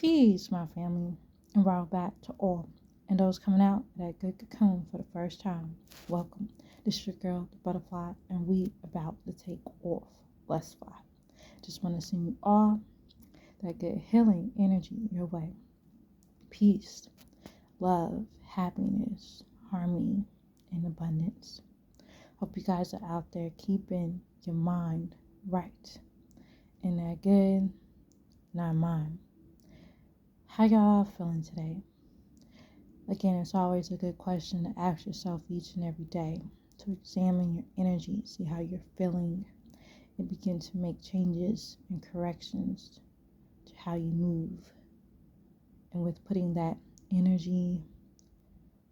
Peace, my family, and right back to all. And those coming out that good cocoon for the first time, welcome. This is your girl, the butterfly, and we about to take off. Let's fly. Just want to send you all that good healing energy your way. Peace, love, happiness, harmony, and abundance. Hope you guys are out there keeping your mind right in that good, not mine. How y'all feeling today? Again, it's always a good question to ask yourself each and every day, to examine your energy, see how you're feeling, and begin to make changes and corrections to how you move. And with putting that energy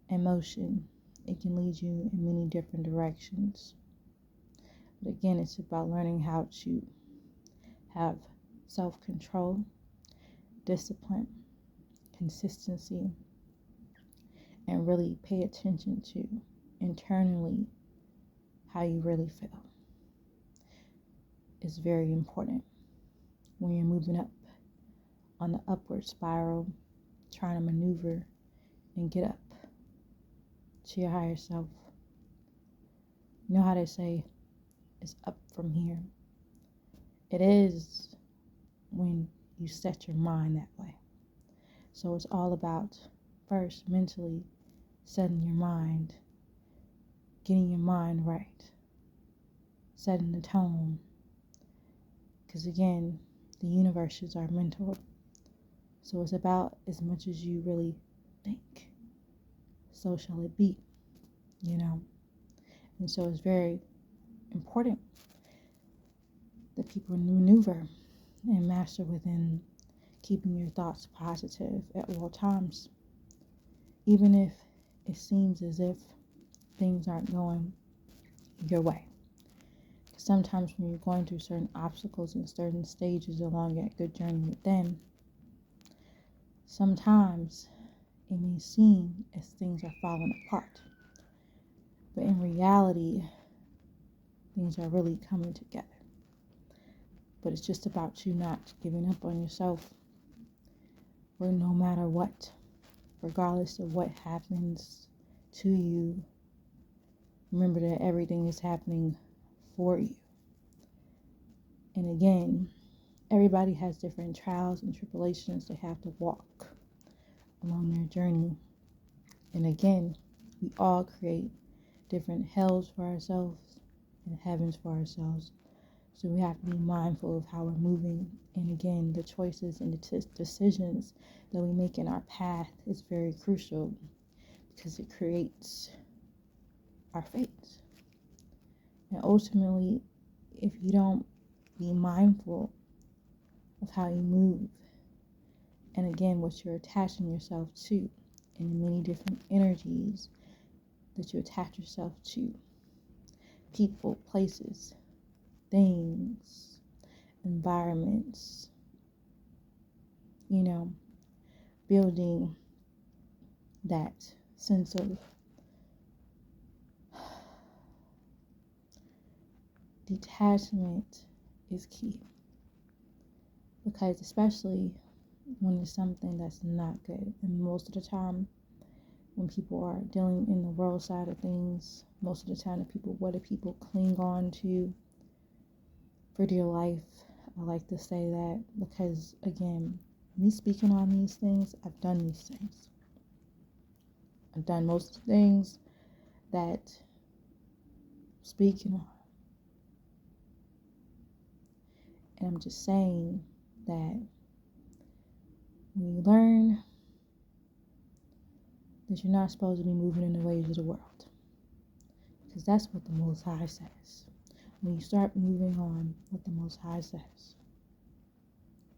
and motion, it can lead you in many different directions. But again, it's about learning how to have self-control, discipline, consistency, and really pay attention to internally how you really feel. It's very important when you're moving up on the upward spiral, trying to maneuver and get up to your higher self. You know how they say it's up from here. It is when you set your mind that way. So it's all about first mentally setting your mind, getting your mind right, setting the tone. Because again, the universe is our mentor. So it's about as much as you really think. So shall it be, And so it's very important that people maneuver and master within keeping your thoughts positive at all times. Even if it seems as if things aren't going your way. Sometimes when you're going through certain obstacles and certain stages along that good journey with them, sometimes it may seem as things are falling apart. But in reality, things are really coming together. But it's just about you not giving up on yourself, or no matter what, regardless of what happens to you, remember that everything is happening for you. And again, everybody has different trials and tribulations they have to walk along their journey. And again, we all create different hells for ourselves and heavens for ourselves. So we have to be mindful of how we're moving. And again, the choices and the decisions that we make in our path is very crucial, because it creates our fate. And ultimately, if you don't be mindful of how you move, and again, what you're attaching yourself to, and the many different energies that you attach yourself to, people, places, things, environments, building that sense of detachment is key. Because especially when it's something that's not good, and most of the time when people are dealing in the world side of things, most of the time what do people cling on to for dear life? I like to say that because, again, me speaking on these things, I've done these things. I've done most of the things that I'm speaking on. And I'm just saying that when you learn that you're not supposed to be moving in the ways of the world, because that's what the Most High says. When you start moving on what the Most High says,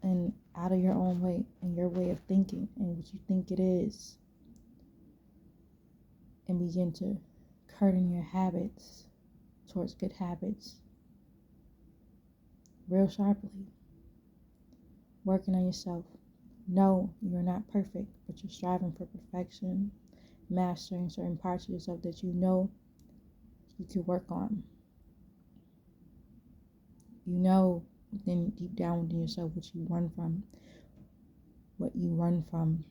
and out of your own way and your way of thinking and what you think it is, and begin to curtain your habits towards good habits real sharply, working on yourself. No, you're not perfect, but you're striving for perfection, mastering certain parts of yourself that you know you could work on. You know, then deep down within yourself, what you run from, what you run from,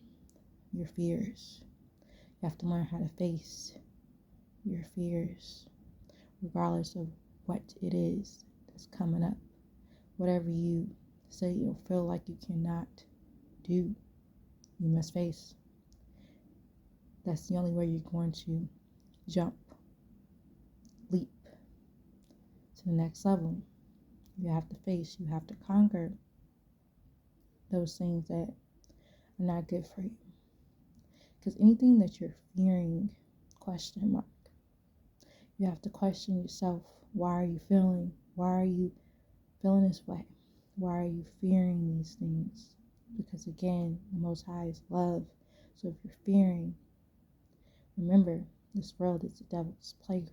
your fears. You have to learn how to face your fears, regardless of what it is that's coming up. Whatever you say or feel like you cannot do, you must face. That's the only way you're going to jump, leap to the next level. You have to face, you have to conquer those things that are not good for you. Because anything that you're fearing, question mark. You have to question yourself. Why are you feeling? Why are you feeling this way? Why are you fearing these things? Because again, the Most High is love. So if you're fearing, remember, this world is the devil's playground.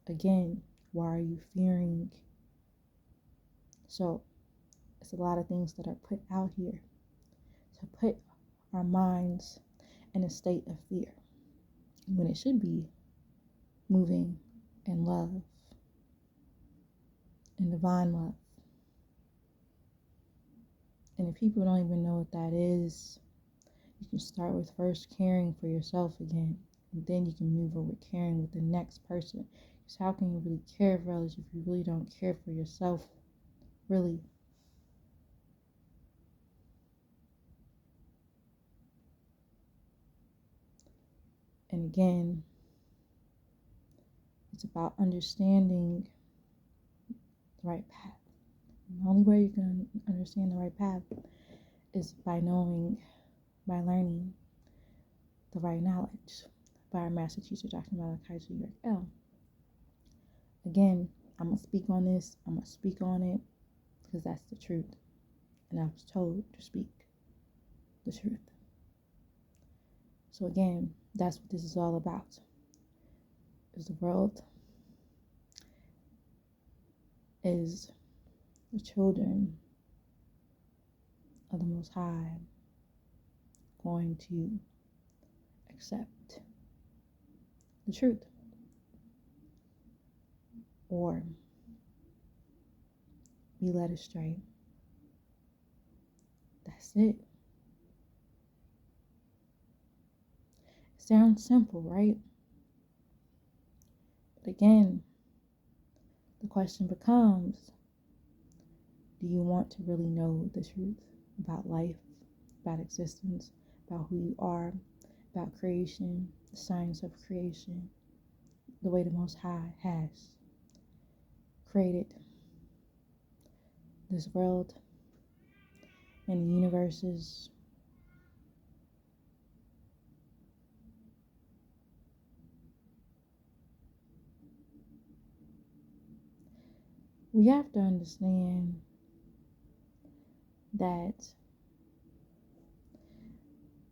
Again, why are you fearing? So it's a lot of things that are put out here to put our minds in a state of fear when it should be moving in love, in divine love. And if people don't even know what that is, you can start with first caring for yourself again, and then you can move over caring with the next person. Because how can you really care for others if you really don't care for yourself? Really. And again, it's about understanding the right path. And the only way you can understand the right path is by knowing, by learning the right knowledge by our master teacher, Dr. Malachi L. Again, I'm going to speak on this. I'm going to speak on it because that's the truth. And I was told to speak the truth. So again, that's what this is all about. Is the world, is the children of the Most High going to accept the truth, or be led astray? That's it. It sounds simple, right? But again, the question becomes, do you want to really know the truth about life, about existence, about who you are, about creation, the science of creation, the way the Most High has created this world and the universes? We have to understand that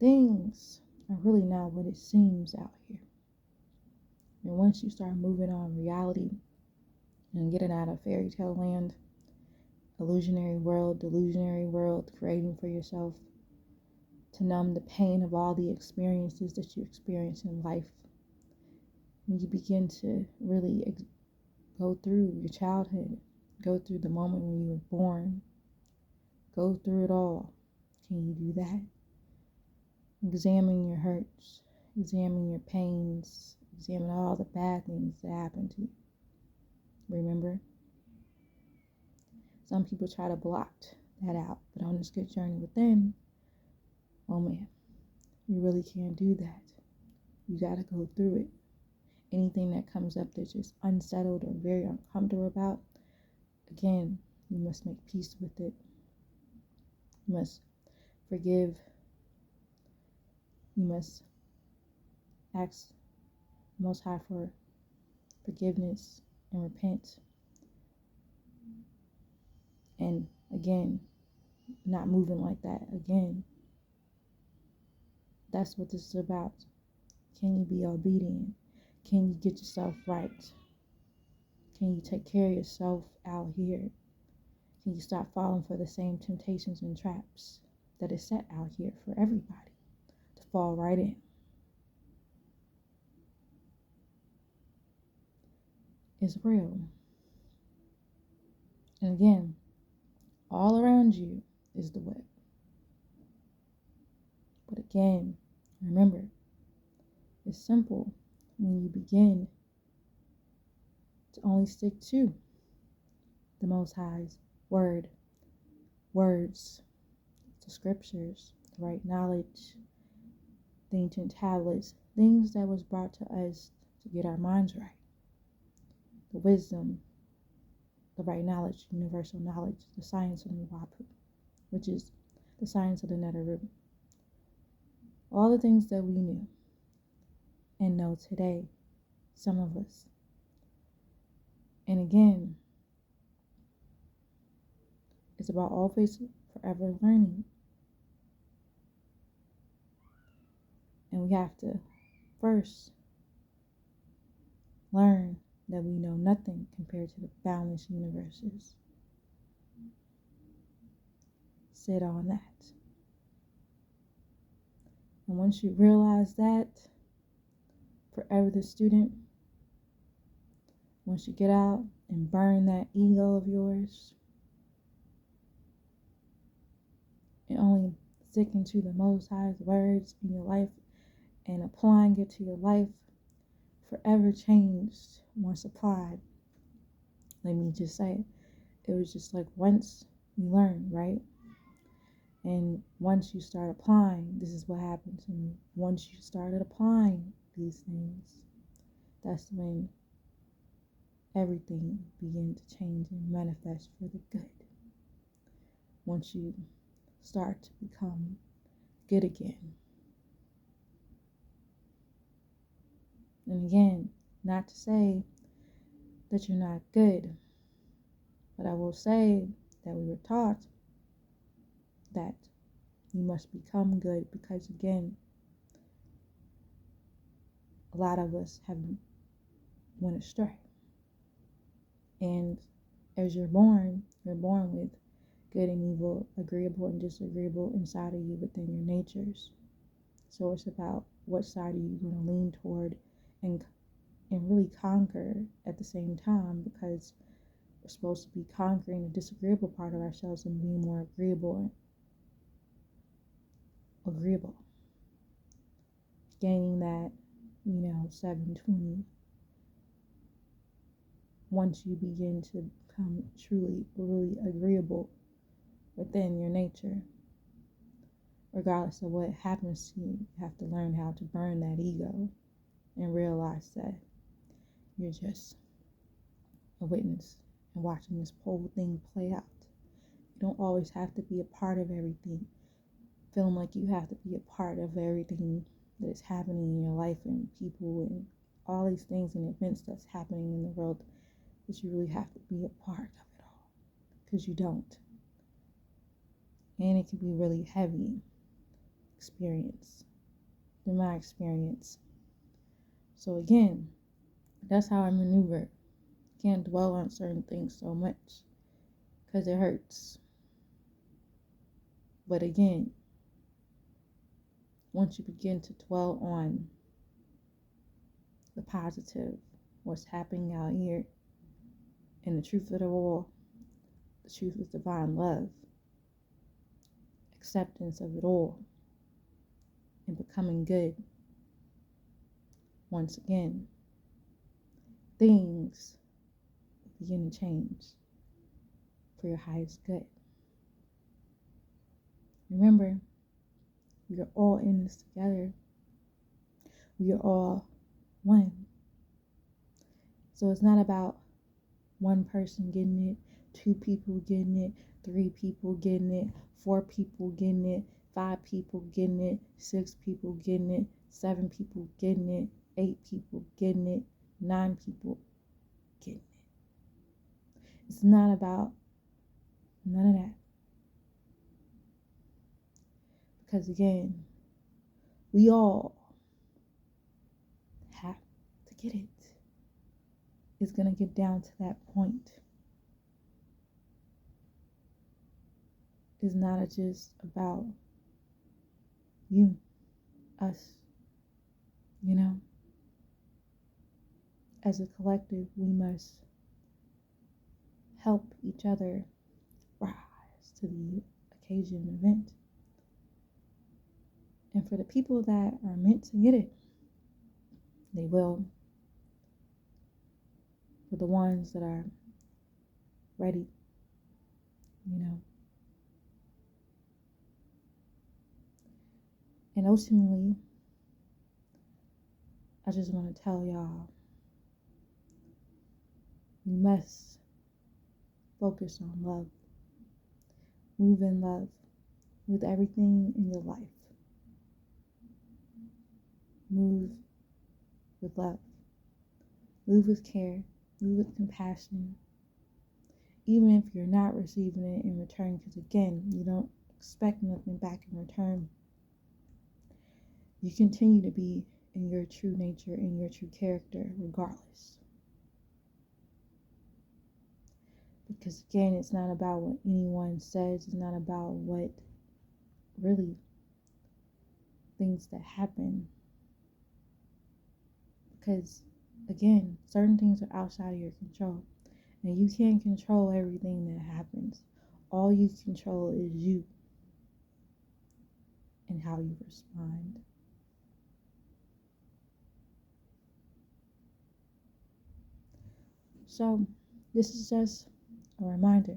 things are really not what it seems out here. And once you start moving on reality and getting out of fairy tale land, illusionary world, delusionary world, creating for yourself to numb the pain of all the experiences that you experience in life, when you begin to really go through your childhood, go through the moment when you were born, go through it all. Can you do that? Examine your hurts, examine your pains, examine all the bad things that happened to you. Remember? Some people try to block that out, but on this good journey within, oh man, you really can't do that. You got to go through it. Anything that comes up that's just unsettled or very uncomfortable about, again, you must make peace with it. You must forgive. You must ask the Most High for forgiveness and repent. And again, not moving like that again. That's what this is about. Can you be obedient? Can you get yourself right? Can you take care of yourself out here? Can you stop falling for the same temptations and traps that is set out here for everybody to fall right in? It's real. And again, all around you is the web. again, remember, it's simple when you begin to only stick to the Most High's words, the scriptures, the right knowledge, the ancient tablets, things that was brought to us to get our minds right, the wisdom, the right knowledge, universal knowledge, the science of Nuwapu, which is the science of the Neteru. All the things that we knew and know today, some of us. And again, it's about always forever learning. And we have to first learn that we know nothing compared to the boundless universes. Sit on that. And once you realize that, forever the student, once you get out and burn that ego of yours, and only sticking to the Most High's words in your life and applying it to your life, forever changed once applied. Let me just say it. It was just like once you learn, right? And once you start applying, this is what happened to me. Once you started applying these things, that's when everything began to change and manifest for the good. Once you start to become good again. And again, not to say that you're not good, but I will say that we were taught that you must become good because, again, a lot of us have went astray. And as you're born with good and evil, agreeable and disagreeable inside of you within your natures. So it's about what side are you going to lean toward and really conquer at the same time, because we're supposed to be conquering the disagreeable part of ourselves and being more agreeable. Gaining that, 720. Once you begin to become truly, really agreeable within your nature, regardless of what happens to you, you have to learn how to burn that ego and realize that you're just a witness and watching this whole thing play out. You don't always have to be a part of everything, feeling like you have to be a part of everything that is happening in your life and people and all these things and events that's happening in the world, that you really have to be a part of it all, because you don't. And it can be really heavy experience, in my experience. So again, that's how I maneuver. Can't dwell on certain things so much because it hurts. But again, once you begin to dwell on the positive, what's happening out here, and the truth of it all, the truth is divine love, acceptance of it all, and becoming good. Once again, things begin to change for your highest good. Remember, we are all in this together. We are all one. So it's not about one person getting it, 2 people getting it, 3 people getting it, 4 people getting it, 5 people getting it, 6 people getting it, 7 people getting it, 8 people getting it, 9 people getting it. It's not about none of that. Because again, we all have to get it. It's going to get down to that point. It's not just about you, us, As a collective, we must help each other rise to the occasion and event. And for the people that are meant to get it, they will. For the ones that are ready, And ultimately, I just want to tell y'all, you must focus on love. Move in love with everything in your life. Move with love. Move with care. Move with compassion. Even if you're not receiving it in return, because again, you don't expect nothing back in return. You continue to be in your true nature and your true character regardless. Because again, it's not about what anyone says. It's not about what really things that happen. Because again, certain things are outside of your control. And you can't control everything that happens. All you control is you and how you respond. So, this is just a reminder.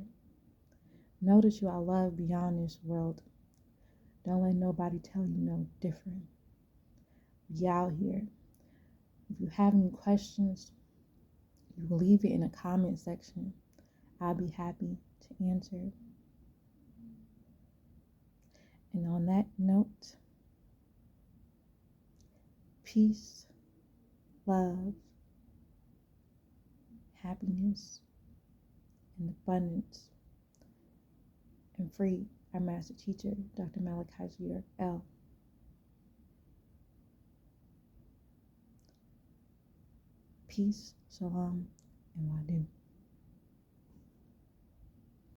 Know that you are loved beyond this world. Don't let nobody tell you no different. Be out here. If you have any questions, you will leave it in the comment section. I'll be happy to answer. And on that note, peace, love, happiness, and abundance. And free our master teacher, Dr. Malachi L. Peace, shalom,